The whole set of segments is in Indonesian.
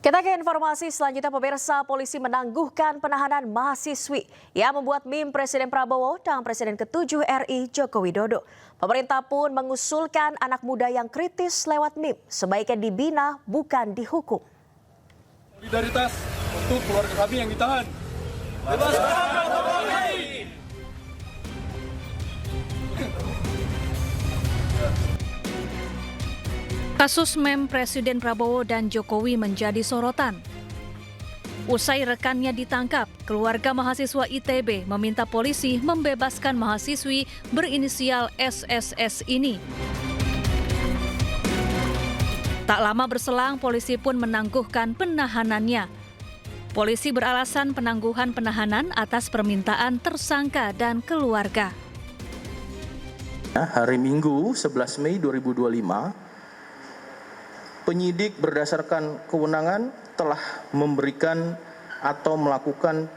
Kita ke informasi selanjutnya, pemirsa. Polisi menangguhkan penahanan mahasiswi yang membuat meme Presiden Prabowo dan Presiden ke-7 RI Joko Widodo. Pemerintah pun mengusulkan anak muda yang kritis lewat meme sebaiknya dibina bukan dihukum. Solidaritas untuk keluarga kami yang ditahan. Bebaskan Jokowi! Kasus meme Presiden Prabowo dan Jokowi menjadi sorotan. Usai rekannya ditangkap, keluarga mahasiswa ITB meminta polisi membebaskan mahasiswi berinisial SSS ini. Tak lama berselang, polisi pun menangguhkan penahanannya. Polisi beralasan penangguhan penahanan atas permintaan tersangka dan keluarga. Hari Minggu 11 Mei 2025, penyidik berdasarkan kewenangan telah memberikan atau melakukan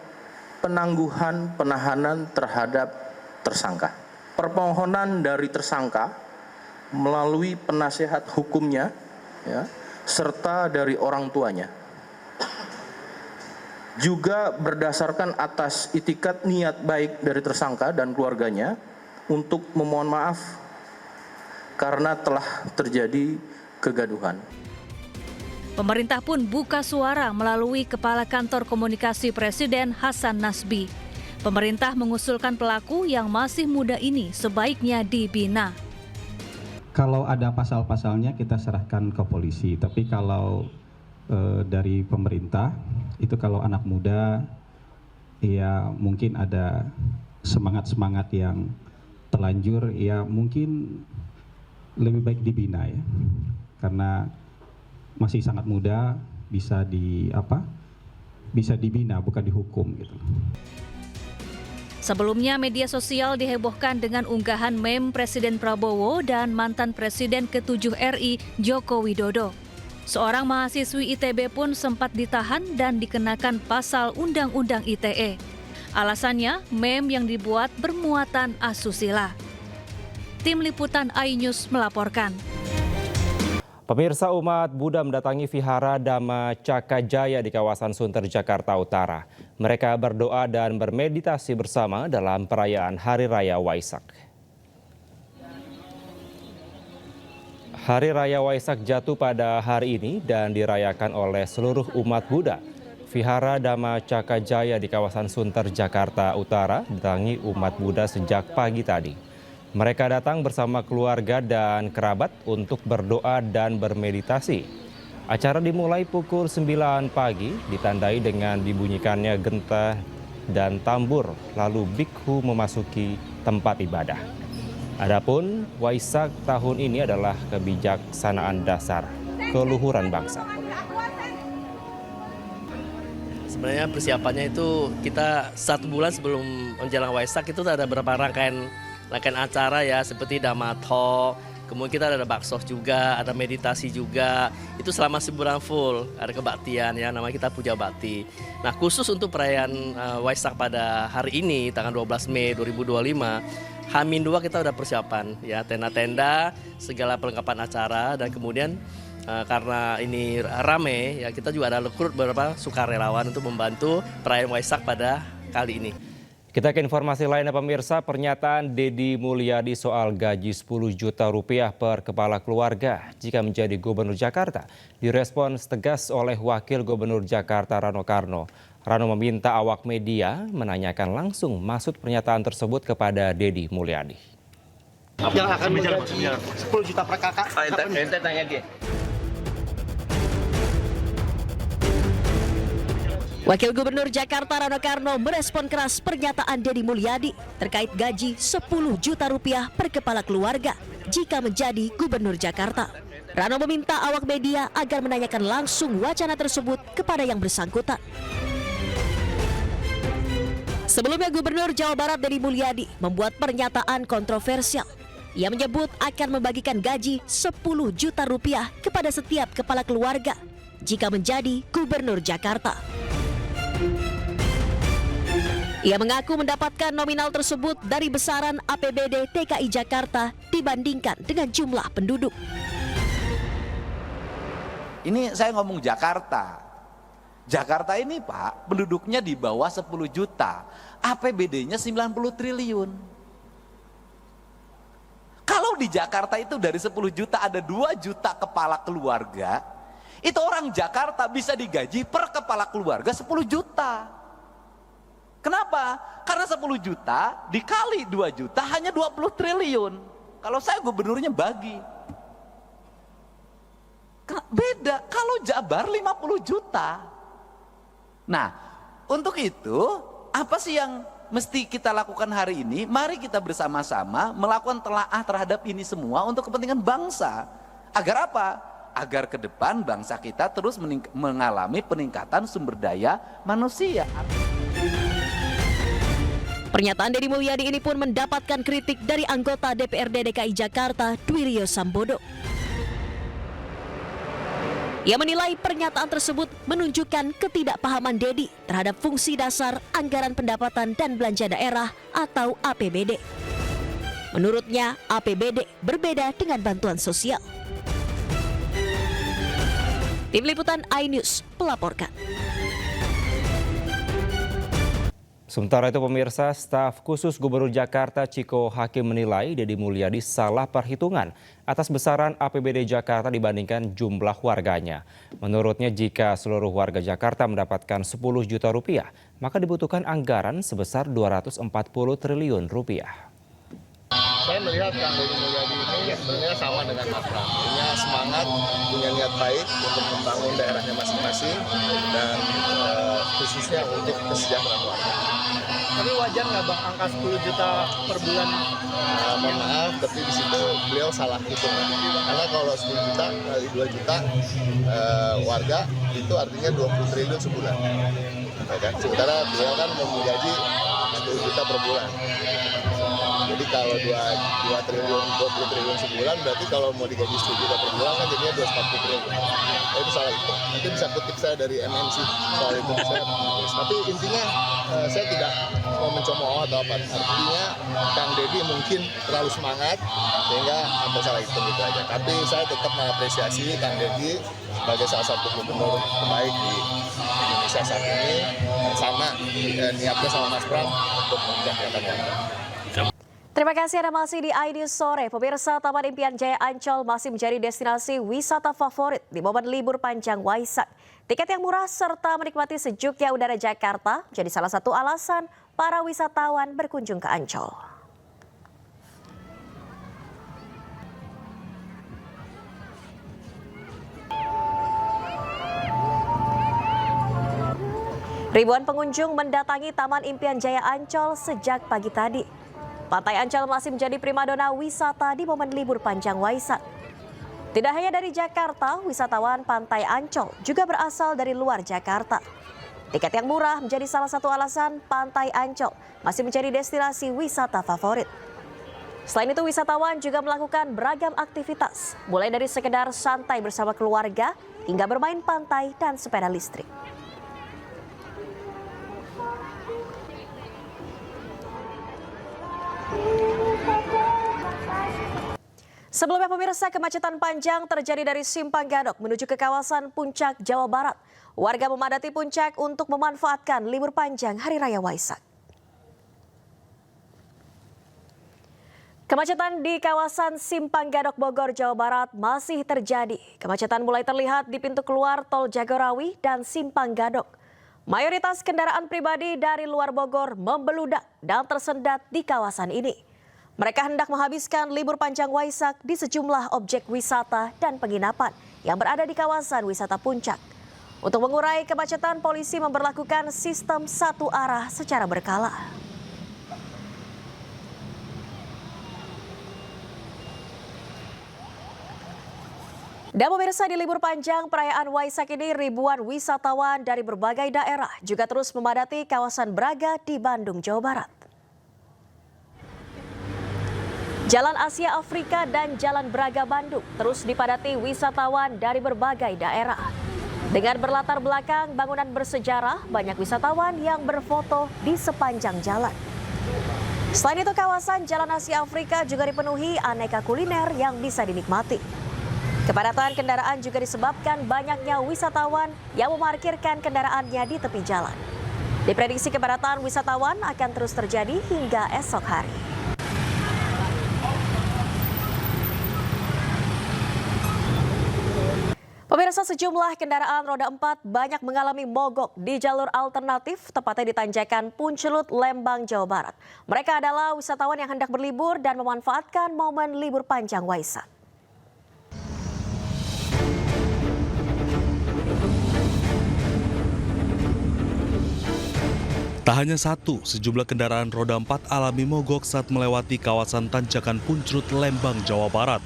penangguhan penahanan terhadap tersangka. Permohonan dari tersangka melalui penasehat hukumnya serta dari orang tuanya. Juga berdasarkan atas itikat niat baik dari tersangka dan keluarganya untuk memohon maaf karena telah terjadi kegaduhan. Pemerintah pun buka suara melalui Kepala Kantor Komunikasi Presiden Hasan Nasbi. Pemerintah mengusulkan pelaku yang masih muda ini sebaiknya dibina. Kalau ada pasal-pasalnya kita serahkan ke polisi, tapi kalau dari pemerintah itu kalau anak muda ya mungkin ada semangat-semangat yang terlanjur ya mungkin lebih baik dibina ya. Karena masih sangat muda, bisa dibina bukan dihukum gitu. Sebelumnya media sosial dihebohkan dengan unggahan meme Presiden Prabowo dan mantan Presiden ke-7 RI Joko Widodo. Seorang mahasiswi ITB pun sempat ditahan dan dikenakan pasal Undang-Undang ITE. Alasannya meme yang dibuat bermuatan asusila. Tim Liputan iNews melaporkan. Pemirsa, umat Buddha mendatangi Vihara Dhamma Caka Jaya di kawasan Sunter, Jakarta Utara. Mereka berdoa dan bermeditasi bersama dalam perayaan Hari Raya Waisak. Hari Raya Waisak jatuh pada hari ini dan dirayakan oleh seluruh umat Buddha. Vihara Dhamma Caka Jaya di kawasan Sunter, Jakarta Utara didatangi umat Buddha sejak pagi tadi. Mereka datang bersama keluarga dan kerabat untuk berdoa dan bermeditasi. Acara dimulai pukul 9 pagi, ditandai dengan dibunyikannya genta dan tambur, lalu bikhu memasuki tempat ibadah. Adapun Waisak tahun ini adalah kebijaksanaan dasar, keluhuran bangsa. Sebenarnya persiapannya itu kita 1 bulan sebelum menjelang Waisak itu ada beberapa rangkaian acara ya, seperti Dhamma Talk, kemudian kita ada bakso juga, ada meditasi juga. Itu selama sebulan full, ada kebaktian ya, namanya kita puja bakti. Nah, khusus untuk perayaan Waisak pada hari ini, tanggal 12 Mei 2025, H-2 kita udah persiapan ya, tenda-tenda, segala perlengkapan acara, dan kemudian karena ini rame ya, kita juga ada rekrut beberapa sukarelawan untuk membantu perayaan Waisak pada kali ini. Kita ke informasi lainnya, pemirsa. Pernyataan Deddy Mulyadi soal gaji 10 juta rupiah per kepala keluarga jika menjadi Gubernur Jakarta direspons tegas oleh Wakil Gubernur Jakarta Rano Karno. Rano meminta awak media menanyakan langsung maksud pernyataan tersebut kepada Deddy Mulyadi. Yang akan menggaji 10 juta per kakak. Ente tanya dia. Wakil Gubernur Jakarta Rano Karno merespon keras pernyataan Deddy Mulyadi terkait gaji 10 juta rupiah per kepala keluarga jika menjadi Gubernur Jakarta. Rano meminta awak media agar menanyakan langsung wacana tersebut kepada yang bersangkutan. Sebelumnya Gubernur Jawa Barat Deddy Mulyadi membuat pernyataan kontroversial. Ia menyebut akan membagikan gaji 10 juta rupiah kepada setiap kepala keluarga jika menjadi Gubernur Jakarta. Ia mengaku mendapatkan nominal tersebut dari besaran APBD DKI Jakarta dibandingkan dengan jumlah penduduk. Ini saya ngomong Jakarta, Jakarta ini Pak, penduduknya di bawah 10 juta, APBD-nya 90 triliun. Kalau di Jakarta itu dari 10 juta ada 2 juta kepala keluarga, itu orang Jakarta bisa digaji per kepala keluarga 10 juta. Kenapa? Karena 10 juta dikali 2 juta hanya 20 triliun. Kalau saya gubernurnya bagi. Beda, kalau Jabar 50 juta. Nah, untuk itu apa sih yang mesti kita lakukan hari ini? Mari kita bersama-sama melakukan telaah terhadap ini semua untuk kepentingan bangsa. Agar apa? Agar ke depan bangsa kita terus mengalami peningkatan sumber daya manusia. Pernyataan Deddy Mulyadi ini pun mendapatkan kritik dari anggota DPRD DKI Jakarta, Dwiryo Sambodo. Ia menilai pernyataan tersebut menunjukkan ketidakpahaman Deddy terhadap fungsi dasar anggaran pendapatan dan belanja daerah atau APBD. Menurutnya, APBD berbeda dengan bantuan sosial. Tim Liputan iNews melaporkan. Sementara itu pemirsa, staf khusus Gubernur Jakarta Chiko Hakim menilai Deddy Mulyadi salah perhitungan atas besaran APBD Jakarta dibandingkan jumlah warganya. Menurutnya jika seluruh warga Jakarta mendapatkan 10 juta rupiah, maka dibutuhkan anggaran sebesar 240 triliun rupiah. Saya melihat Kang Deddy Mulyadi ini sebenarnya sama dengan Mas Pram, punya semangat, punya niat baik untuk membangun daerahnya masing-masing dan khususnya untuk kesejahteraan warga. Tapi wajar nggak Bang angka 10 juta per bulan? Mohon maaf, tapi di situ beliau salah hitung. Karena kalau 10 juta kali 2 juta warga itu artinya 20 triliun sebulan. Ya kan? Sementara beliau kan menggaji 10 juta per bulan. Jadi kalau 2 triliun, 20 triliun sebulan, berarti kalau mau digaji 10 juta per bulan kan jadinya 240 triliun. Itu salah itu. Nanti bisa kutip saya dari MNC soal itu. Tapi intinya saya tidak mau mencemooh atau apa. Artinya Kang Deddy mungkin terlalu semangat sehingga ada salah hitung gitu aja. Tapi saya tetap mengapresiasi Kang Deddy sebagai salah satu gubernur terbaik di Indonesia saat ini. Sama niatnya sama Mas Pram untuk menjaga warga. Terima kasih Anda masih di iNews Sore. Pemirsa, Taman Impian Jaya Ancol masih menjadi destinasi wisata favorit di momen libur panjang Waisak. Tiket yang murah serta menikmati sejuknya udara Jakarta jadi salah satu alasan para wisatawan berkunjung ke Ancol. Ribuan pengunjung mendatangi Taman Impian Jaya Ancol sejak pagi tadi. Pantai Ancol masih menjadi primadona wisata di momen libur panjang Waisak. Tidak hanya dari Jakarta, wisatawan Pantai Ancol juga berasal dari luar Jakarta. Tiket yang murah menjadi salah satu alasan Pantai Ancol masih menjadi destinasi wisata favorit. Selain itu, wisatawan juga melakukan beragam aktivitas, mulai dari sekedar santai bersama keluarga hingga bermain pantai dan sepeda listrik. Sebelumnya pemirsa, kemacetan panjang terjadi dari Simpang Gadok menuju ke kawasan Puncak, Jawa Barat. Warga memadati Puncak untuk memanfaatkan libur panjang Hari Raya Waisak. Kemacetan di kawasan Simpang Gadok, Bogor, Jawa Barat masih terjadi. Kemacetan mulai terlihat di pintu keluar Tol Jagorawi dan Simpang Gadok. Mayoritas kendaraan pribadi dari luar Bogor membeludak dan tersendat di kawasan ini. Mereka hendak menghabiskan libur panjang Waisak di sejumlah objek wisata dan penginapan yang berada di kawasan wisata Puncak. Untuk mengurai kemacetan, polisi memberlakukan sistem satu arah secara berkala. Dan pemirsa, di libur panjang perayaan Waisak ini ribuan wisatawan dari berbagai daerah juga terus memadati kawasan Braga di Bandung, Jawa Barat. Jalan Asia Afrika dan Jalan Braga Bandung terus dipadati wisatawan dari berbagai daerah. Dengan berlatar belakang bangunan bersejarah, banyak wisatawan yang berfoto di sepanjang jalan. Selain itu, kawasan Jalan Asia Afrika juga dipenuhi aneka kuliner yang bisa dinikmati. Kepadatan kendaraan juga disebabkan banyaknya wisatawan yang memarkirkan kendaraannya di tepi jalan. Diprediksi kepadatan wisatawan akan terus terjadi hingga esok hari. Pemirsa, sejumlah kendaraan roda 4 banyak mengalami mogok di jalur alternatif, tepatnya di Tanjakan Puncelut, Lembang, Jawa Barat. Mereka adalah wisatawan yang hendak berlibur dan memanfaatkan momen libur panjang Waisak. Tak hanya satu, sejumlah kendaraan roda 4 alami mogok saat melewati kawasan Tanjakan Puncelut, Lembang, Jawa Barat.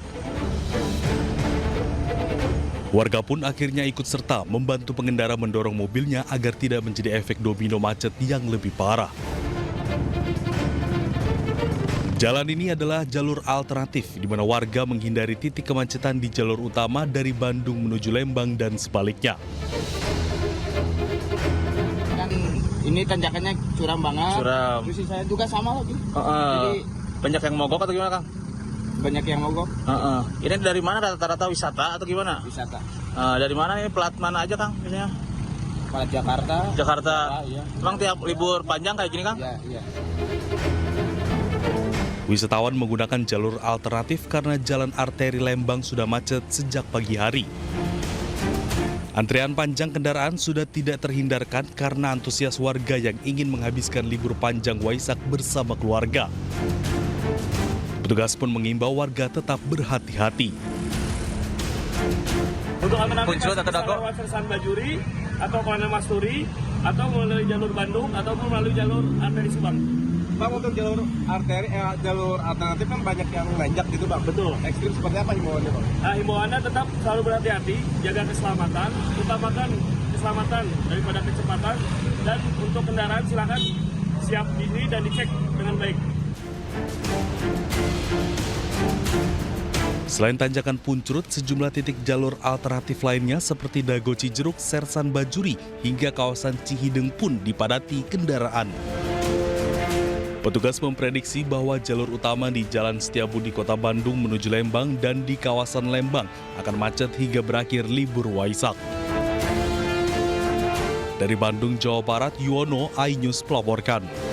Warga pun akhirnya ikut serta membantu pengendara mendorong mobilnya agar tidak menjadi efek domino macet yang lebih parah. Jalan ini adalah jalur alternatif di mana warga menghindari titik kemacetan di jalur utama dari Bandung menuju Lembang dan sebaliknya. Ini tanjakannya curam banget. Curam. Terus saya juga sama lagi. Jadi banyak yang mogok atau gimana, Kang? Banyak yang mogok. Ini dari mana, rata-rata wisata atau gimana? Wisata. Dari mana ini, plat mana aja, Kang? Biasanya? Plat Jakarta. Jakarta. Iya. Emang tiap libur panjang kayak gini, Kang? Iya. Wisatawan menggunakan jalur alternatif karena jalan arteri Lembang sudah macet sejak pagi hari. Antrian panjang kendaraan sudah tidak terhindarkan karena antusias warga yang ingin menghabiskan libur panjang Waisak bersama keluarga. Petugas pun mengimbau warga tetap berhati-hati. Untuk alternatif bisa lewat Sersan Bajuri atau Kolonel Masturi atau melalui jalur Bandung ataupun melalui jalur arteri Subang. Bang, untuk jalur arteri, jalur alternatif kan banyak yang nanjak gitu, Bang. Betul. Ekstrim seperti apa himbauannya, Bang? Himbauannya tetap selalu berhati-hati, jaga keselamatan, utamakan keselamatan daripada kecepatan, dan untuk kendaraan silakan siap diri dan dicek dengan baik. Selain Tanjakan Puncelut, sejumlah titik jalur alternatif lainnya seperti Dago Cijeruk, Sersan Bajuri, hingga kawasan Cihideng pun dipadati kendaraan. Petugas memprediksi bahwa jalur utama di Jalan Setiabudi Kota Bandung menuju Lembang dan di kawasan Lembang akan macet hingga berakhir libur Waisak. Dari Bandung, Jawa Barat, Yuwono, iNews melaporkan.